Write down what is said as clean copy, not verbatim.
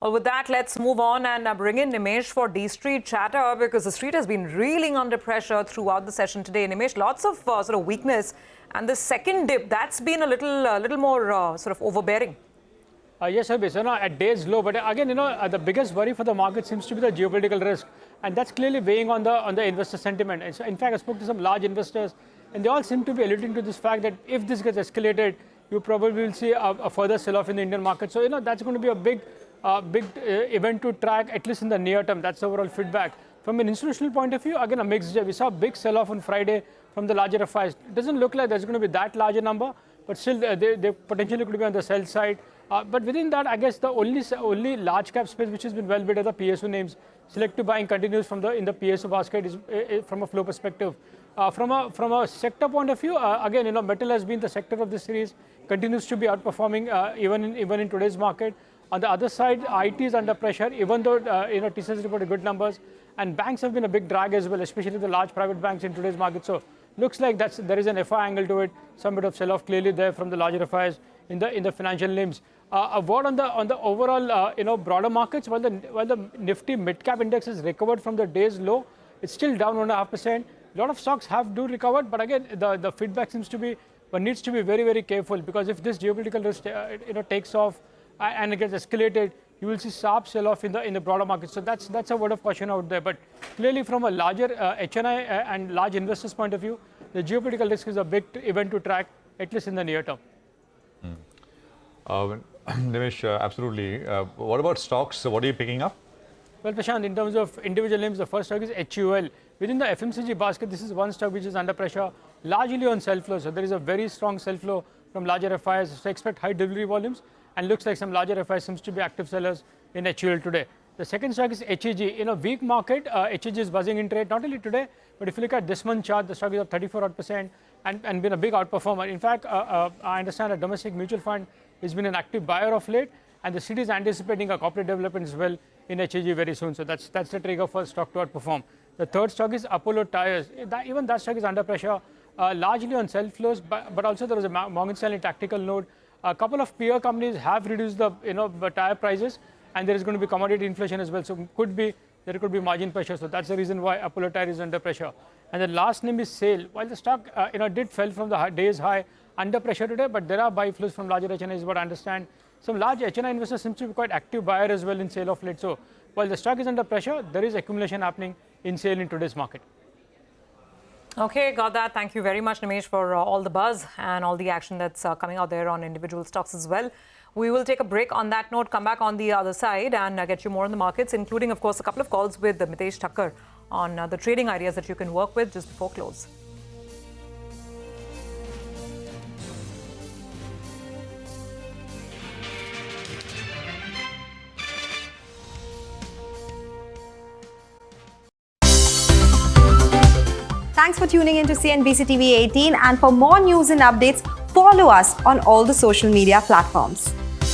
Well, with that, let's move on and bring in Nimesh for D-Street chatter, because the street has been reeling under pressure throughout the session today. Nimesh, lots of sort of weakness, and the second dip, that's been a little more sort of overbearing. Yes, Abhi, so at day's low, but again, the biggest worry for the market seems to be the geopolitical risk, and that's clearly weighing on the investor sentiment. And so, in fact, I spoke to some large investors, and they all seem to be alluding to this fact that if this gets escalated, you probably will see a further sell-off in the Indian market. So, that's going to be a big event to track, at least in the near term. That's the overall feedback. From an institutional point of view, again, a mixed day. We saw a big sell-off on Friday from the larger FIs. It doesn't look like there's going to be that large a number, but still, they potentially could be on the sell side. But within that, I guess the only large cap space which has been well bid are the PSU names. Selective buying continues in the PSU basket is from a flow perspective. From a sector point of view, again, metal has been the sector of this series, continues to be outperforming even in today's market. On the other side, IT is under pressure, even though TCS reported good numbers, and banks have been a big drag as well, especially the large private banks in today's market. So looks like there is an FI angle to it. Some bit of sell-off clearly there from the larger FIs in the financial names. A word on the overall broader markets. While the Nifty mid-cap index has recovered from the day's low, it's still down 1.5%. A lot of stocks do recover, but again, the feedback seems to be one needs to be very, very careful, because if this geopolitical risk takes off and it gets escalated, you will see sharp sell-off in the broader market. So that's a word of caution out there. But clearly, from a larger HNI and large investors' point of view, the geopolitical risk is a big event to track, at least in the near term. Nimesh, absolutely. What about stocks? What are you picking up? Well, Prashant, in terms of individual names, the first stock is HUL. Within the FMCG basket, this is one stock which is under pressure, largely on sell flow. So there is a very strong sell flow from larger FIs. So expect high delivery volumes, and looks like some larger FIs seems to be active sellers in HUL today. The second stock is HEG. In a weak market, HEG is buzzing in trade, not only today, but if you look at this month chart, the stock is up 34% and been a big outperformer. In fact, I understand a domestic mutual fund has been an active buyer of late, and the city is anticipating a corporate development as well in HEG very soon. So that's the trigger for stock to outperform. The third stock is Apollo Tyres. Even that stock is under pressure, largely on sell flows, but also there was a Morgan Stanley tactical note. A couple of peer companies have reduced the tire prices, and there is going to be commodity inflation as well. So there could be margin pressure. So that's the reason why Apollo Tyres is under pressure. And the last name is SAIL. While the stock did fell from the day's high, under pressure today, but there are buy flows from larger HNI is what I understand. Some large HNI investors seem to be quite active buyer as well in SAIL of late. So while the stock is under pressure, there is accumulation happening in SAIL in today's market. Okay, got that. Thank you very much, Nimesh, for all the buzz and all the action that's coming out there on individual stocks as well. We will take a break on that note, come back on the other side and get you more on the markets, including, of course, a couple of calls with Mitesh Thakkar on the trading ideas that you can work with just before close. Thanks for tuning in to CNBC TV 18, and for more news and updates, follow us on all the social media platforms.